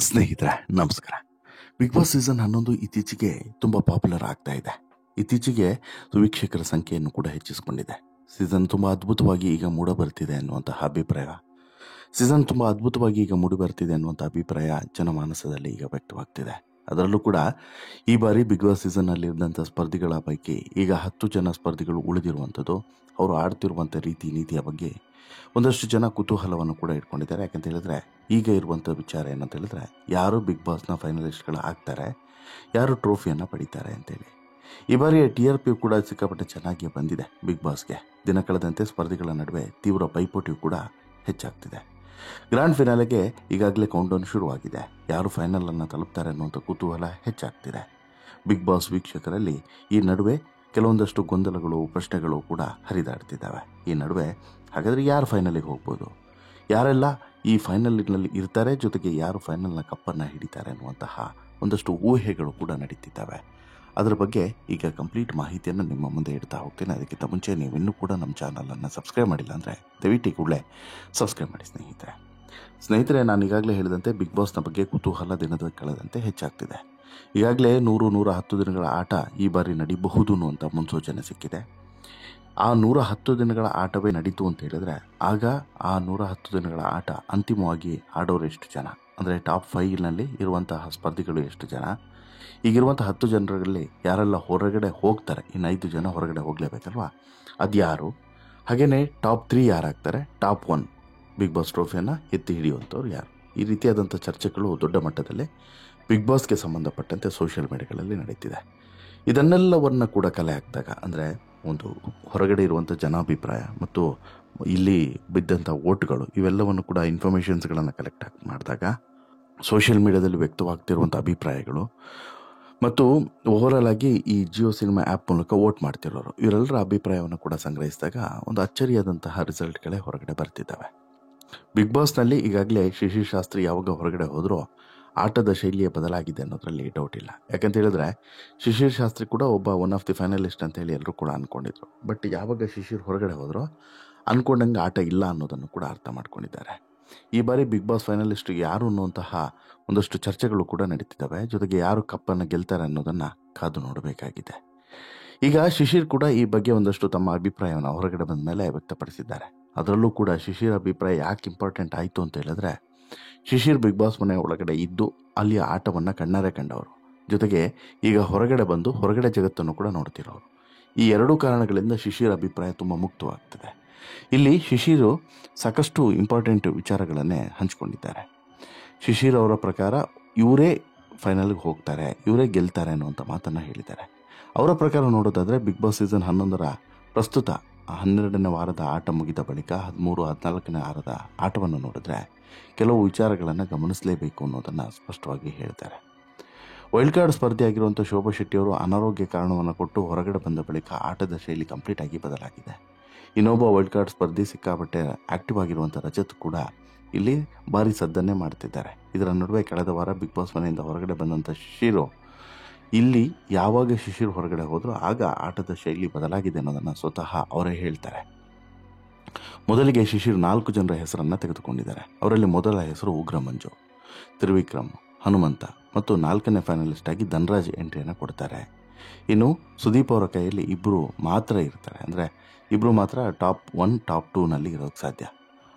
ಸ್ನೇಹಿತರೆ ನಮಸ್ಕಾರ. Big boss season 11 ಇತ್ತೀಚೆಗೆ ತುಂಬಾ ಪಾಪ್ಯುಲರ್ ಆಗ್ತಾ ಇದೆ. ಇತ್ತೀಚೆಗೆ ವೀಕ್ಷಕರ ಸಂಖ್ಯೆಯನ್ನು ಕೂಡ ಹೆಚ್ಚಿಸಿಕೊಂಡಿದೆ. ಸೀಸನ್ ತುಂಬಾ ಅದ್ಭುತವಾಗಿ ಈಗ ಮೂಡಿ ಬರ್ತಿದೆ ಅನ್ನುವಂಥ ಅಭಿಪ್ರಾಯ ಜನಮಾನಸದಲ್ಲಿ ಈಗ ವ್ಯಕ್ತವಾಗ್ತಿದೆ. ಅದರಲ್ಲೂ ಕೂಡ ಈ ಬಾರಿ ಬಿಗ್ ಬಾಸ್ ಸೀಸನ್ ನಲ್ಲಿ ಇದ್ದಂಥ ಸ್ಪರ್ಧಿಗಳ ಪೈಕಿ ಈಗ 10 ಜನ ಸ್ಪರ್ಧಿಗಳು ಉಳಿದಿರುವಂಥದ್ದು, ಅವರು ಆಡ್ತಿರುವಂಥ ರೀತಿ ನೀತಿಯ ಬಗ್ಗೆ ಒಂದಷ್ಟು ಜನ ಕುತೂಹಲವನ್ನು ಕೂಡ ಇಟ್ಕೊಂಡಿದ್ದಾರೆ. ಯಾಕಂತ ಹೇಳಿದ್ರೆ ಈಗ ಇರುವಂಥ ವಿಚಾರ ಏನಂತ ಹೇಳಿದ್ರೆ, ಯಾರು ಬಿಗ್ ಬಾಸ್ನ ಫೈನಲಿಸ್ಟ್ಗಳು ಆಗ್ತಾರೆ, ಯಾರು ಟ್ರೋಫಿಯನ್ನು ಪಡಿತಾರೆ ಅಂತೇಳಿ. ಈ ಬಾರಿಯ TRP ಕೂಡ ಸಿಕ್ಕಾಪಟ್ಟೆ ಚೆನ್ನಾಗಿ ಬಂದಿದೆ. ಬಿಗ್ ಬಾಸ್ಗೆ ದಿನ ಕಳೆದಂತೆ ಸ್ಪರ್ಧಿಗಳ ನಡುವೆ ತೀವ್ರ ಪೈಪೋಟಿಯು ಕೂಡ ಹೆಚ್ಚಾಗ್ತಿದೆ. ಗ್ರ್ಯಾಂಡ್ ಫಿನಾಲೆಗೆ ಈಗಾಗಲೇ ಕೌಂಟೌನ್ ಶುರುವಾಗಿದೆ. ಯಾರು ಫೈನಲ್ ಅನ್ನು ತಲುಪ್ತಾರೆ ಅನ್ನುವಂಥ ಕುತೂಹಲ ಹೆಚ್ಚಾಗ್ತಿದೆ. ಬಿಗ್ ಬಾಸ್ ವೀಕ್ಷಕರಲ್ಲಿ ಈ ನಡುವೆ ಕೆಲವೊಂದಷ್ಟು ಗೊಂದಲಗಳು, ಪ್ರಶ್ನೆಗಳು ಕೂಡ ಹರಿದಾಡ್ತಿದ್ದಾವೆ. ಈ ನಡುವೆ ಹಾಗಾದರೆ ಯಾರು ಫೈನಲಿಗೆ ಹೋಗ್ಬೋದು, ಯಾರೆಲ್ಲ ಈ ಫೈನಲ್ನಲ್ಲಿ ಇರ್ತಾರೆ, ಜೊತೆಗೆ ಯಾರು ಫೈನಲ್ನ ಕಪ್ಪನ್ನು ಹಿಡಿತಾರೆ ಅನ್ನುವಂತಹ ಒಂದಷ್ಟು ಊಹೆಗಳು ಕೂಡ ನಡೀತಿದ್ದಾವೆ. ಅದರ ಬಗ್ಗೆ ಈಗ ಕಂಪ್ಲೀಟ್ ಮಾಹಿತಿಯನ್ನು ನಿಮ್ಮ ಮುಂದೆ ಇಡ್ತಾ ಹೋಗ್ತೇನೆ. ಅದಕ್ಕಿಂತ ಮುಂಚೆ ನೀವು ಇನ್ನೂ ಕೂಡ ನಮ್ಮ ಚಾನಲನ್ನು ಸಬ್ಸ್ಕ್ರೈಬ್ ಮಾಡಿಲ್ಲ ಅಂದರೆ ದಯವಿಟ್ಟು ಕೂಡಲೇ ಸಬ್ಸ್ಕ್ರೈಬ್ ಮಾಡಿ ಸ್ನೇಹಿತರೆ. ನಾನು ಈಗಾಗಲೇ ಹೇಳಿದಂತೆ ಬಿಗ್ ಬಾಸ್ನ ಬಗ್ಗೆ ಕುತೂಹಲ ದಿನದ ಕಳೆದಂತೆ ಹೆಚ್ಚಾಗ್ತಿದೆ. ಈಗಾಗಲೇ 110 ದಿನಗಳ ಆಟ ಈ ಬಾರಿ ನಡೀಬಹುದು ಅನ್ನುವಂಥ ಮುನ್ಸೂಚನೆ ಸಿಕ್ಕಿದೆ. ಆ 110 ದಿನಗಳ ಆಟವೇ ನಡೀತು ಅಂತ ಹೇಳಿದ್ರೆ, ಆಗ ಆ 110 ದಿನಗಳ ಆಟ ಅಂತಿಮವಾಗಿ ಆಡೋರು ಎಷ್ಟು ಜನ, ಅಂದರೆ ಟಾಪ್ 5ನಲ್ಲಿ ಇರುವಂತಹ ಸ್ಪರ್ಧಿಗಳು ಎಷ್ಟು ಜನ, ಈಗಿರುವಂಥ 10 ಜನರಲ್ಲಿ ಯಾರೆಲ್ಲ ಹೊರಗಡೆ ಹೋಗ್ತಾರೆ, ಇನ್ನು 5 ಜನ ಹೊರಗಡೆ ಹೋಗಲೇಬೇಕಲ್ವಾ, ಅದ್ಯಾರು, ಹಾಗೆಯೇ ಟಾಪ್ 3 ಯಾರಾಗ್ತಾರೆ, ಟಾಪ್ 1 ಬಿಗ್ ಬಾಸ್ ಟ್ರೋಫಿಯನ್ನು ಎತ್ತಿ ಹಿಡಿಯುವಂಥವ್ರು ಯಾರು, ಈ ರೀತಿಯಾದಂಥ ಚರ್ಚೆಗಳು ದೊಡ್ಡ ಮಟ್ಟದಲ್ಲಿ ಬಿಗ್ ಬಾಸ್ಗೆ ಸಂಬಂಧಪಟ್ಟಂತೆ ಸೋಷಿಯಲ್ ಮೀಡಿಯಾಗಳಲ್ಲಿ ನಡೀತಿದೆ. ಇದನ್ನೆಲ್ಲವನ್ನು ಕೂಡ ಕಲೆ ಹಾಕಿದಾಗ, ಅಂದರೆ ಒಂದು ಹೊರಗಡೆ ಇರುವಂಥ ಜನಾಭಿಪ್ರಾಯ ಮತ್ತು ಇಲ್ಲಿ ಬಿದ್ದಂಥ ವೋಟ್ಗಳು, ಇವೆಲ್ಲವನ್ನು ಕೂಡ ಇನ್ಫಾರ್ಮೇಷನ್ಸ್ಗಳನ್ನು ಕಲೆಕ್ಟ್ ಮಾಡಿದಾಗ ಸೋಷಿಯಲ್ ಮೀಡಿಯಾದಲ್ಲಿ ವ್ಯಕ್ತವಾಗ್ತಿರುವಂಥ ಅಭಿಪ್ರಾಯಗಳು ಮತ್ತು ಓವರಾಲ್ ಆಗಿ ಈ ಜಿಯೋ ಸಿನಿಮಾ ಆ್ಯಪ್ ಮೂಲಕ ವೋಟ್ ಮಾಡ್ತಿರೋರು, ಇವರೆಲ್ಲರ ಅಭಿಪ್ರಾಯವನ್ನು ಕೂಡ ಸಂಗ್ರಹಿಸಿದಾಗ ಒಂದು ಅಚ್ಚರಿಯಾದಂತಹ ರಿಸಲ್ಟ್ಗಳೇ ಹೊರಗಡೆ ಬರ್ತಿದ್ದಾವೆ. ಬಿಗ್ ಬಾಸ್ನಲ್ಲಿ ಈಗಾಗಲೇ ಶಿಶಿರ್ ಶಾಸ್ತ್ರಿ ಯಾವಾಗ ಹೊರಗಡೆ ಹೋದರೂ ಆಟದ ಶೈಲಿಯೇ ಬದಲಾಗಿದೆ ಅನ್ನೋದ್ರಲ್ಲಿ ಡೌಟ್ ಇಲ್ಲ. ಯಾಕಂತ ಹೇಳಿದ್ರೆ ಶಿಶಿರ್ ಶಾಸ್ತ್ರಿ ಕೂಡ ಒನ್ ಆಫ್ ದಿ ಫೈನಲಿಸ್ಟ್ ಅಂತ ಹೇಳಿ ಎಲ್ಲರೂ ಕೂಡ ಅಂದ್ಕೊಂಡಿದ್ರು. ಬಟ್ ಯಾವಾಗ ಶಿಶಿರ್ ಹೊರಗಡೆ ಹೋದರೂ ಅಂದ್ಕೊಂಡಂಗೆ ಆಟ ಇಲ್ಲ ಅನ್ನೋದನ್ನು ಕೂಡ ಅರ್ಥ ಮಾಡ್ಕೊಂಡಿದ್ದಾರೆ. ಈ ಬಾರಿ ಬಿಗ್ ಬಾಸ್ ಫೈನಲಿಸ್ಟ್ ಯಾರು ಅನ್ನುವಂತಹ ಒಂದಷ್ಟು ಚರ್ಚೆಗಳು ಕೂಡ ನಡೀತಿದ್ದಾವೆ. ಜೊತೆಗೆ ಯಾರು ಕಪ್ಪನ್ನು ಗೆಲ್ತಾರೆ ಅನ್ನೋದನ್ನು ಕಾದು ನೋಡಬೇಕಾಗಿದೆ. ಈಗ ಶಿಶಿರ್ ಕೂಡ ಈ ಬಗ್ಗೆ ಒಂದಷ್ಟು ತಮ್ಮ ಅಭಿಪ್ರಾಯವನ್ನು ಹೊರಗಡೆ ಬಂದ ಮೇಲೆ ವ್ಯಕ್ತಪಡಿಸಿದ್ದಾರೆ. ಅದರಲ್ಲೂ ಕೂಡ ಶಿಶಿರ್ ಅಭಿಪ್ರಾಯ ಯಾಕೆ ಇಂಪಾರ್ಟೆಂಟ್ ಆಯಿತು ಅಂತ ಹೇಳಿದ್ರೆ, ಶಿಶಿರ್ ಬಿಗ್ ಬಾಸ್ ಮನೆ ಒಳಗಡೆ ಇದ್ದು ಅಲ್ಲಿಯ ಆಟವನ್ನು ಕಣ್ಣಾರೆ ಕಂಡವರು, ಜೊತೆಗೆ ಈಗ ಹೊರಗಡೆ ಬಂದು ಹೊರಗಡೆ ಜಗತ್ತನ್ನು ಕೂಡ ನೋಡ್ತಿರೋರು. ಈ ಎರಡೂ ಕಾರಣಗಳಿಂದ ಶಿಶಿರ್ ಅಭಿಪ್ರಾಯ ತುಂಬ ಮುಕ್ತವಾಗ್ತದೆ. ಇಲ್ಲಿ ಶಿಶಿರು ಸಾಕಷ್ಟು ಇಂಪಾರ್ಟೆಂಟ್ ವಿಚಾರಗಳನ್ನೇ ಹಂಚಿಕೊಂಡಿದ್ದಾರೆ. ಶಿಶಿರ್ ಅವರ ಪ್ರಕಾರ ಇವರೇ ಫೈನಲ್ಗೆ ಹೋಗ್ತಾರೆ, ಇವರೇ ಗೆಲ್ತಾರೆ ಅನ್ನುವಂಥ ಮಾತನ್ನು ಹೇಳಿದ್ದಾರೆ. ಅವರ ಪ್ರಕಾರ ನೋಡೋದಾದರೆ ಬಿಗ್ ಬಾಸ್ ಸೀಸನ್ 11ರ ಪ್ರಸ್ತುತ 12ನೇ ವಾರದ ಆಟ ಮುಗಿದ ಬಳಿಕ 13, 14ನೇ ವಾರದ ಆಟವನ್ನು ನೋಡಿದ್ರೆ ಕೆಲವು ವಿಚಾರಗಳನ್ನು ಗಮನಿಸಲೇಬೇಕು ಅನ್ನೋದನ್ನು ಸ್ಪಷ್ಟವಾಗಿ ಹೇಳ್ತಾರೆ. ವೈಲ್ಡ್ ಕಾರ್ಡ್ ಸ್ಪರ್ಧೆಯಾಗಿರುವಂಥ ಶೋಭಾ ಶೆಟ್ಟಿಯವರು ಅನಾರೋಗ್ಯ ಕಾರಣವನ್ನು ಕೊಟ್ಟು ಹೊರಗಡೆ ಬಂದ ಬಳಿಕ ಆಟದ ಶೈಲಿ ಕಂಪ್ಲೀಟ್ ಆಗಿ ಬದಲಾಗಿದೆ. ಇನ್ನೊಬ್ಬ ವೈಲ್ಡ್ ಕಾರ್ಡ್ ಸ್ಪರ್ಧಿ ಸಿಕ್ಕಾಪಟ್ಟೆ ಆಕ್ಟಿವ್ ಆಗಿರುವಂಥ ರಜತ್ ಕೂಡ ಇಲ್ಲಿ ಭಾರಿ ಸದ್ದನ್ನೇ ಮಾಡ್ತಿದ್ದಾರೆ. ಇದರ ನಡುವೆ ಕಳೆದ ವಾರ ಬಿಗ್ ಬಾಸ್ ಮನೆಯಿಂದ ಹೊರಗಡೆ ಬಂದಂಥ ಶಿಶಿರು ಇಲ್ಲಿ ಯಾವಾಗ ಶಿಶಿರ್ ಹೊರಗಡೆ ಹೋದರೂ ಆಗ ಆಟದ ಶೈಲಿ ಬದಲಾಗಿದೆ ಅನ್ನೋದನ್ನು ಸ್ವತಃ ಅವರೇ ಹೇಳ್ತಾರೆ. ಮೊದಲಿಗೆ ಶಿಶಿರ್ 4 ಜನರ ಹೆಸರನ್ನು ತೆಗೆದುಕೊಂಡಿದ್ದಾರೆ. ಅವರಲ್ಲಿ ಮೊದಲ ಹೆಸರು ಉಗ್ರ ಮಂಜು, ತ್ರಿವಿಕ್ರಮ್, ಹನುಮಂತ ಮತ್ತು 4ನೇ ಫೈನಲಿಸ್ಟ್ ಆಗಿ ಧನರಾಜ್ ಎಂಟ್ರಿಯನ್ನು ಕೊಡ್ತಾರೆ. ಇನ್ನು ಸುದೀಪ್ ಅವರ ಕೈಯಲ್ಲಿ ಇಬ್ಬರು ಮಾತ್ರ ಇರ್ತಾರೆ, ಅಂದರೆ ಇಬ್ಬರು ಮಾತ್ರ ಟಾಪ್ 1, ಟಾಪ್ 2ನಲ್ಲಿ ಇರೋಕ್ಕೆ ಸಾಧ್ಯ.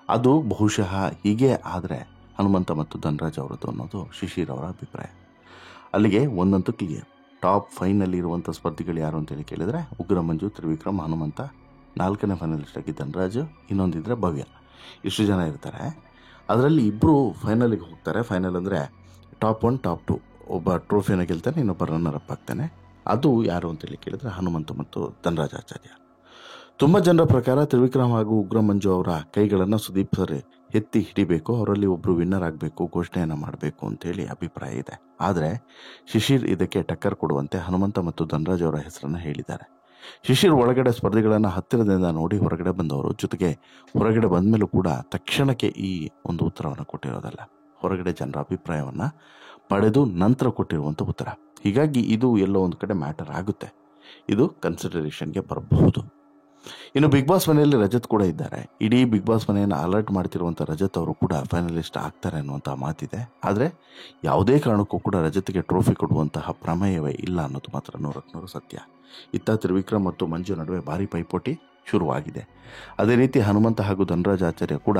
ಅದು ಬಹುಶಃ ಹೀಗೆ ಆದರೆ ಹನುಮಂತ ಮತ್ತು ಧನರಾಜ್ ಅವರದ್ದು ಅನ್ನೋದು ಶಿಶಿರ್ ಅವರ ಅಭಿಪ್ರಾಯ. ಅಲ್ಲಿಗೆ ಒಂದಂತೂ ಕ್ಲಿಯರ್, ಟಾಪ್ 5ನಲ್ಲಿ ಇರುವಂಥ ಸ್ಪರ್ಧಿಗಳು ಯಾರು ಅಂತೇಳಿ ಕೇಳಿದರೆ ಉಗ್ರ ಮಂಜು, ತ್ರಿವಿಕ್ರಮ್, ಹನುಮಂತ, 4ನೇ ಫೈನಲಿಸ್ಟ್ ಆಗಿ ಧನರಾಜ್, ಇನ್ನೊಂದಿದ್ರೆ ಭವ್ಯ, ಇಷ್ಟು ಜನ ಇರ್ತಾರೆ. ಅದರಲ್ಲಿ ಇಬ್ಬರು ಫೈನಲಿಗೆ ಹೋಗ್ತಾರೆ. ಫೈನಲ್ ಅಂದರೆ ಟಾಪ್ 1, ಟಾಪ್ 2, ಒಬ್ಬ ಟ್ರೋಫಿಯನ್ನು ಗೆಲ್ತಾನೆ, ಇನ್ನೊಬ್ಬ ರನ್ನರ್ ಅಪ್ ಆಗ್ತಾನೆ. ಅದು ಯಾರು ಅಂತೇಳಿ ಕೇಳಿದರೆ ಹನುಮಂತ ಮತ್ತು ಧನರಾಜ್ ಆಚಾರ್ಯ. ತುಂಬ ಜನರ ಪ್ರಕಾರ ತ್ರಿವಿಕ್ರಮ್ ಹಾಗೂ ಉಗ್ರ ಮಂಜು ಅವರ ಕೈಗಳನ್ನು ಸುದೀಪ್ ಸರ್ ಎತ್ತಿ ಹಿಡಿಬೇಕು, ಅವರಲ್ಲಿ ಒಬ್ಬರು ವಿನ್ನರ್ ಆಗಬೇಕು, ಘೋಷಣೆಯನ್ನು ಮಾಡಬೇಕು ಅಂತೇಳಿ ಅಭಿಪ್ರಾಯ ಇದೆ. ಆದರೆ ಶಿಶಿರ್ ಇದಕ್ಕೆ ಟಕ್ಕರ್ ಕೊಡುವಂತೆ ಹನುಮಂತ ಮತ್ತು ಧನರಾಜ್ ಅವರ ಹೆಸರನ್ನು ಹೇಳಿದ್ದಾರೆ. ಶಿಶಿರ್ ಒಳಗಡೆ ಸ್ಪರ್ಧಿಗಳನ್ನು ಹತ್ತಿರದಿಂದ ನೋಡಿ ಹೊರಗಡೆ ಬಂದವರು, ಜೊತೆಗೆ ಹೊರಗಡೆ ಬಂದ ಮೇಲೂ ಕೂಡ ತಕ್ಷಣಕ್ಕೆ ಈ ಒಂದು ಉತ್ತರವನ್ನು ಕೊಟ್ಟಿರೋದಲ್ಲ, ಹೊರಗಡೆ ಜನರ ಅಭಿಪ್ರಾಯವನ್ನು ಪಡೆದು ನಂತರ ಕೊಟ್ಟಿರುವಂಥ ಉತ್ತರ. ಹೀಗಾಗಿ ಇದು ಎಲ್ಲೋ ಒಂದು ಕಡೆ ಮ್ಯಾಟರ್ ಆಗುತ್ತೆ, ಇದು ಕನ್ಸಿಡರೇಷನ್ಗೆ ಬರಬಹುದು. ಇನ್ನು ಬಿಗ್ ಬಾಸ್ ಮನೆಯಲ್ಲಿ ರಜತ್ ಕೂಡ ಇದ್ದಾರೆ. ಇಡೀ ಬಿಗ್ ಬಾಸ್ ಮನೆಯನ್ನು ಅಲರ್ಟ್ ಮಾಡ್ತಿರುವಂಥ ರಜತ್ ಅವರು ಕೂಡ ಫೈನಲಿಸ್ಟ್ ಆಗ್ತಾರೆ ಅನ್ನುವಂಥ ಮಾತಿದೆ. ಆದರೆ ಯಾವುದೇ ಕಾರಣಕ್ಕೂ ಕೂಡ ರಜತ್ಗೆ ಟ್ರೋಫಿ ಕೊಡುವಂತಹ ಪ್ರಮೇಯವೇ ಇಲ್ಲ ಅನ್ನೋದು ಮಾತ್ರ 100% ಸತ್ಯ. ಇತ್ತ ತ್ರಿವಿಕ್ರಮ್ ಮತ್ತು ಮಂಜು ನಡುವೆ ಭಾರಿ ಪೈಪೋಟಿ ಶುರುವಾಗಿದೆ. ಅದೇ ರೀತಿ ಹನುಮಂತ ಹಾಗೂ ಧನರಾಜ್ ಆಚಾರ್ಯ ಕೂಡ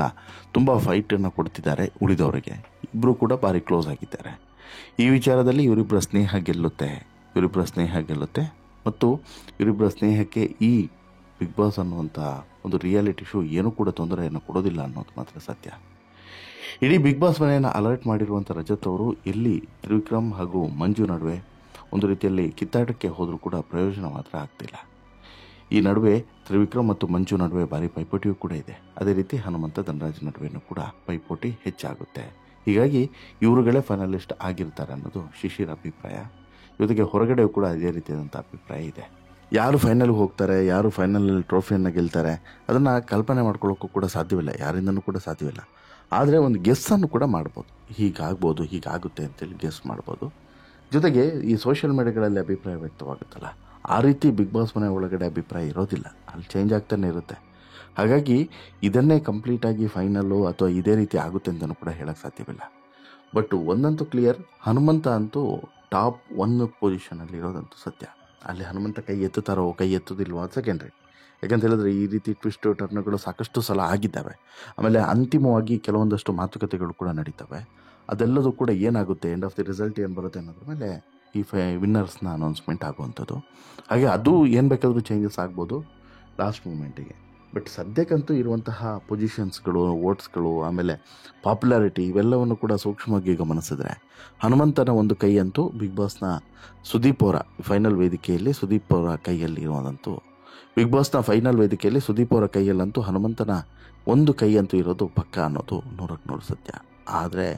ತುಂಬ ಫೈಟನ್ನು ಕೊಡ್ತಿದ್ದಾರೆ ಉಳಿದವರಿಗೆ. ಇಬ್ಬರು ಕೂಡ ಭಾರಿ ಕ್ಲೋಸ್ ಆಗಿದ್ದಾರೆ. ಈ ವಿಚಾರದಲ್ಲಿ ಇವರಿಬ್ಬರ ಸ್ನೇಹ ಗೆಲ್ಲುತ್ತೆ ಮತ್ತು ಇವರಿಬ್ಬರ ಸ್ನೇಹಕ್ಕೆ ಈ ಬಿಗ್ ಬಾಸ್ ಅನ್ನುವಂಥ ಒಂದು ರಿಯಾಲಿಟಿ ಶೋ ಏನೂ ಕೂಡ ತೊಂದರೆಯನ್ನು ಕೊಡೋದಿಲ್ಲ ಅನ್ನೋದು ಮಾತ್ರ ಸತ್ಯ. ಇಡೀ ಬಿಗ್ ಬಾಸ್ ಮನೆಯನ್ನು ಅಲರ್ಟ್ ಮಾಡಿರುವಂಥ ರಜತ್ ಅವರು ಎಲ್ಲಿ ತ್ರಿವಿಕ್ರಮ್ ಹಾಗೂ ಮಂಜು ನಡುವೆ ಒಂದು ರೀತಿಯಲ್ಲಿ ಕಿತ್ತಾಟಕ್ಕೆ ಹೋದರೂ ಕೂಡ ಪ್ರಯೋಜನ ಮಾತ್ರ ಆಗ್ತಿಲ್ಲ. ಈ ನಡುವೆ ತ್ರಿವಿಕ್ರಮ್ ಮತ್ತು ಮಂಜು ನಡುವೆ ಭಾರಿ ಪೈಪೋಟಿಯೂ ಕೂಡ ಇದೆ. ಅದೇ ರೀತಿ ಹನುಮಂತ ಧನರಾಜ್ ನಡುವೆಯೂ ಕೂಡ ಪೈಪೋಟಿ ಹೆಚ್ಚಾಗುತ್ತೆ. ಹೀಗಾಗಿ ಇವರುಗಳೇ ಫೈನಲಿಸ್ಟ್ ಆಗಿರ್ತಾರೆ ಅನ್ನೋದು ಶಿಶಿರ ಅಭಿಪ್ರಾಯ. ಜೊತೆಗೆ ಹೊರಗಡೆ ಕೂಡ ಅದೇ ರೀತಿಯಾದಂಥ ಅಭಿಪ್ರಾಯ ಇದೆ. ಯಾರು ಫೈನಲ್ಗೆ ಹೋಗ್ತಾರೆ, ಯಾರು ಫೈನಲಲ್ಲಿ ಟ್ರೋಫಿಯನ್ನು ಗೆಲ್ತಾರೆ ಅದನ್ನು ಕಲ್ಪನೆ ಮಾಡ್ಕೊಳ್ಳೋಕ್ಕೂ ಕೂಡ ಸಾಧ್ಯವಿಲ್ಲ, ಯಾರಿಂದನೂ ಕೂಡ ಸಾಧ್ಯವಿಲ್ಲ. ಆದರೆ ಒಂದು ಗೆಸ್ಸನ್ನು ಕೂಡ ಮಾಡ್ಬೋದು, ಹೀಗಾಗುತ್ತೆ ಅಂತೇಳಿ ಗೆಸ್ ಮಾಡ್ಬೋದು. ಜೊತೆಗೆ ಈ ಸೋಷಿಯಲ್ ಮೀಡಿಯಾಗಳಲ್ಲಿ ಅಭಿಪ್ರಾಯ ವ್ಯಕ್ತವಾಗುತ್ತಲ್ಲ, ಆ ರೀತಿ ಬಿಗ್ ಬಾಸ್ ಮನೆ ಒಳಗಡೆ ಅಭಿಪ್ರಾಯ ಇರೋದಿಲ್ಲ, ಅಲ್ಲಿ ಚೇಂಜ್ ಆಗ್ತಾನೆ ಇರುತ್ತೆ. ಹಾಗಾಗಿ ಇದನ್ನೇ ಕಂಪ್ಲೀಟಾಗಿ ಫೈನಲ್ಲು ಅಥವಾ ಇದೇ ರೀತಿ ಆಗುತ್ತೆ ಅಂತಲೂ ಕೂಡ ಹೇಳೋಕ್ಕೆ ಸಾಧ್ಯವಿಲ್ಲ. ಬಟ್ ಒಂದಂತೂ ಕ್ಲಿಯರ್, ಹನುಮಂತ ಅಂತೂ ಟಾಪ್ 1 ಪೊಸಿಷನಲ್ಲಿ ಇರೋದಂತೂ ಸತ್ಯ. ಅಲ್ಲಿ ಹನುಮಂತ ಕೈ ಎತ್ತುತ್ತಾರೋ ಕೈ ಎತ್ತೋದಿಲ್ವೋ ಅದು ಸೆಕೆಂಡ್ರಿ. ಯಾಕಂತ ಹೇಳಿದ್ರೆ ಈ ರೀತಿ ಟ್ವಿಸ್ಟ್ ಟರ್ನ್ಗಳು ಸಾಕಷ್ಟು ಸಲ ಆಗಿದ್ದಾವೆ. ಆಮೇಲೆ ಅಂತಿಮವಾಗಿ ಕೆಲವೊಂದಷ್ಟು ಮಾತುಕತೆಗಳು ಕೂಡ ನಡೀತವೆ. ಅದೆಲ್ಲದೂ ಕೂಡ ಏನಾಗುತ್ತೆ, ಎಂಡ್ ಆಫ್ ದಿ ರಿಸಲ್ಟ್ ಏನು ಬರುತ್ತೆ ಅನ್ನೋದ್ರ ಮೇಲೆ ಈ ವಿನ್ನರ್ಸ್ನ ಅನೌನ್ಸ್ಮೆಂಟ್ ಆಗುವಂಥದ್ದು. ಹಾಗೆ ಅದು ಏನು ಬೇಕಾದರೂ ಚೇಂಜಸ್ ಆಗ್ಬೋದು ಲಾಸ್ಟ್ ಮೂಮೆಂಟಿಗೆ. ಬಟ್ ಸದ್ಯಕ್ಕಂತೂ ಇರುವಂತಹ ಪೊಸಿಷನ್ಸ್ಗಳು, ವೋಟ್ಸ್ಗಳು, ಆಮೇಲೆ ಪಾಪ್ಯುಲಾರಿಟಿ ಇವೆಲ್ಲವನ್ನು ಕೂಡ ಸೂಕ್ಷ್ಮವಾಗಿ ಗಮನಿಸಿದ್ರೆ ಹನುಮಂತನ ಒಂದು ಕೈಯಂತೂ ಬಿಗ್ ಬಾಸ್ನ ಸುದೀಪ್ ಅವರ ಫೈನಲ್ ವೇದಿಕೆಯಲ್ಲಿ ಸುದೀಪ್ ಅವರ ಕೈಯಲ್ಲಿ ಇರೋದಂತೂ ಬಿಗ್ ಬಾಸ್ನ ಫೈನಲ್ ವೇದಿಕೆಯಲ್ಲಿ ಸುದೀಪ್ ಅವರ ಕೈಯಲ್ಲಂತೂ ಹನುಮಂತನ ಒಂದು ಕೈಯಂತೂ ಇರೋದು ಪಕ್ಕ ಅನ್ನೋದು 100% ಸತ್ಯ. ಆದರೆ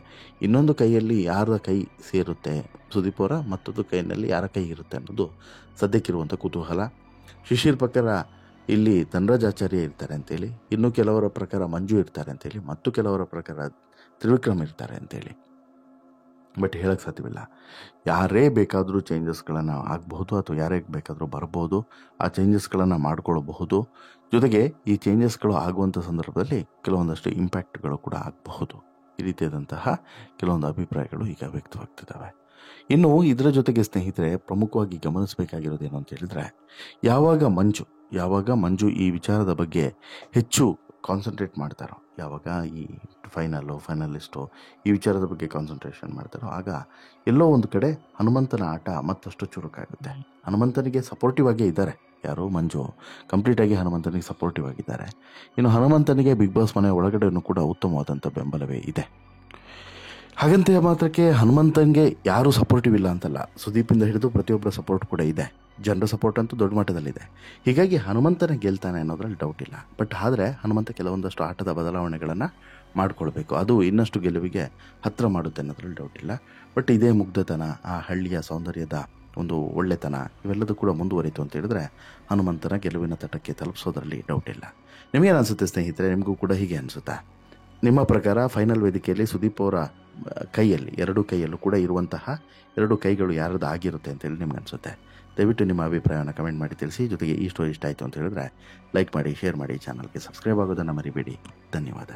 ಇನ್ನೊಂದು ಕೈಯಲ್ಲಿ ಯಾರ ಕೈ ಸೇರುತ್ತೆ ಸುದೀಪ್ ಅವರ, ಮತ್ತೊಂದು ಕೈಯಲ್ಲಿ ಯಾರ ಕೈ ಇರುತ್ತೆ ಅನ್ನೋದು ಸದ್ಯಕ್ಕಿರುವಂಥ ಕುತೂಹಲ. ಶಿಶಿರ್ ಪ್ರಕಾರ ಇಲ್ಲಿ ಧನರಾಜ್ ಆಚಾರ್ಯ ಇರ್ತಾರೆ ಅಂತೇಳಿ, ಇನ್ನು ಕೆಲವರ ಪ್ರಕಾರ ಮಂಜು ಇರ್ತಾರೆ ಅಂತೇಳಿ, ಮತ್ತು ಕೆಲವರ ಪ್ರಕಾರ ತ್ರಿವಿಕ್ರಮ್ ಇರ್ತಾರೆ ಅಂತೇಳಿ. ಬಟ್ ಹೇಳಕ್ಕೆ ಸಾಧ್ಯವಿಲ್ಲ. ಯಾರೇ ಬೇಕಾದರೂ ಚೇಂಜಸ್ಗಳನ್ನು ಆಗಬಹುದು ಅಥವಾ ಯಾರೇ ಬೇಕಾದರೂ ಬರ್ಬೋದು, ಆ ಚೇಂಜಸ್ಗಳನ್ನು ಮಾಡ್ಕೊಳ್ಬಹುದು. ಜೊತೆಗೆ ಈ ಚೇಂಜಸ್ಗಳು ಆಗುವಂಥ ಸಂದರ್ಭದಲ್ಲಿ ಕೆಲವೊಂದಷ್ಟು ಇಂಪ್ಯಾಕ್ಟ್ಗಳು ಕೂಡ ಆಗಬಹುದು. ಈ ರೀತಿಯಾದಂತಹ ಕೆಲವೊಂದು ಅಭಿಪ್ರಾಯಗಳು ಈಗ ವ್ಯಕ್ತವಾಗ್ತಿದ್ದಾವೆ. ಇನ್ನು ಇದರ ಜೊತೆಗೆ ಸ್ನೇಹಿತರೆ ಪ್ರಮುಖವಾಗಿ ಗಮನಿಸಬೇಕಾಗಿರೋದೇನು ಅಂತ ಹೇಳಿದರೆ, ಯಾವಾಗ ಮಂಜು ಈ ವಿಚಾರದ ಬಗ್ಗೆ ಹೆಚ್ಚು ಕಾನ್ಸಂಟ್ರೇಟ್ ಮಾಡ್ತಾರೋ, ಯಾವಾಗ ಈ ಫೈನಲಿಸ್ಟು ಈ ವಿಚಾರದ ಬಗ್ಗೆ ಕಾನ್ಸಂಟ್ರೇಷನ್ ಮಾಡ್ತಾರೋ, ಆಗ ಎಲ್ಲೋ ಒಂದು ಕಡೆ ಹನುಮಂತನ ಆಟ ಮತ್ತಷ್ಟು ಚುರುಕಾಗುತ್ತೆ. ಹನುಮಂತನಿಗೆ ಸಪೋರ್ಟಿವ್ ಆಗೇ ಇದ್ದಾರೆ ಯಾರು, ಮಂಜು ಕಂಪ್ಲೀಟಾಗಿ ಹನುಮಂತನಿಗೆ ಸಪೋರ್ಟಿವ್ ಆಗಿದ್ದಾರೆ. ಇನ್ನು ಹನುಮಂತನಿಗೆ ಬಿಗ್ ಬಾಸ್ ಮನೆ ಒಳಗಡೆಯೂ ಕೂಡ ಉತ್ತಮವಾದಂಥ ಬೆಂಬಲವೇ ಇದೆ. ಹಾಗಂತ ಮಾತ್ರಕ್ಕೆ ಹನುಮಂತನಿಗೆ ಯಾರೂ ಸಪೋರ್ಟಿವ್ ಇಲ್ಲ ಅಂತಲ್ಲ, ಸುದೀಪಿಂದ ಹಿಡಿದು ಪ್ರತಿಯೊಬ್ಬರ ಸಪೋರ್ಟ್ ಕೂಡ ಇದೆ, ಜನರ ಸಪೋರ್ಟ್ ಅಂತೂ ದೊಡ್ಡ ಮಟ್ಟದಲ್ಲಿದೆ. ಹೀಗಾಗಿ ಹನುಮಂತನೇ ಗೆಲ್ತಾನೆ ಅನ್ನೋದ್ರಲ್ಲಿ ಡೌಟ್ ಇಲ್ಲ. ಬಟ್ ಆದರೆ ಹನುಮಂತ ಕೆಲವೊಂದಷ್ಟು ಆಟದ ಬದಲಾವಣೆಗಳನ್ನು ಮಾಡಿಕೊಳ್ಬೇಕು, ಅದು ಇನ್ನಷ್ಟು ಗೆಲುವಿಗೆ ಹತ್ತಿರ ಮಾಡುತ್ತೆ ಅನ್ನೋದ್ರಲ್ಲಿ ಡೌಟ್ ಇಲ್ಲ. ಬಟ್ ಇದೇ ಮುಗ್ಧತನ, ಆ ಹಳ್ಳಿಯ ಸೌಂದರ್ಯದ ಒಂದು ಒಳ್ಳೆತನ ಇವೆಲ್ಲದೂ ಕೂಡ ಮುಂದುವರಿತು ಅಂತ ಹೇಳಿದ್ರೆ ಹನುಮಂತನ ಗೆಲುವಿನ ತಟಕ್ಕೆ ತಲುಪಿಸೋದ್ರಲ್ಲಿ ಡೌಟ್ ಇಲ್ಲ. ನಿಮಗೇನು ಅನಿಸುತ್ತೆ ಸ್ನೇಹಿತರೆ? ನಿಮಗೂ ಕೂಡ ಹೀಗೆ ಅನಿಸುತ್ತಾ? ನಿಮ್ಮ ಪ್ರಕಾರ ಫೈನಲ್ ವೇದಿಕೆಯಲ್ಲಿ ಸುದೀಪ್ ಅವರ ಕೈಯಲ್ಲಿ, ಎರಡೂ ಕೈಯಲ್ಲೂ ಕೂಡ ಇರುವಂತಹ ಎರಡು ಕೈಗಳು ಯಾರದ್ದು ಆಗಿರುತ್ತೆ ಅಂತೇಳಿ ನಿಮ್ಗೆ ಅನಿಸುತ್ತೆ? ದಯವಿಟ್ಟು ನಿಮ್ಮ ಅಭಿಪ್ರಾಯವನ್ನು ಕಮೆಂಟ್ ಮಾಡಿ ತಿಳಿಸಿ. ಜೊತೆಗೆ ಈ ಸ್ಟೋರಿ ಇಷ್ಟ ಆಯಿತು ಅಂತ ಹೇಳಿದ್ರೆ ಲೈಕ್ ಮಾಡಿ, ಶೇರ್ ಮಾಡಿ, ಚಾನಲ್ಗೆ ಸಬ್ಸ್ಕ್ರೈಬ್ ಆಗೋದನ್ನು ಮರಿಬೇಡಿ. ಧನ್ಯವಾದ.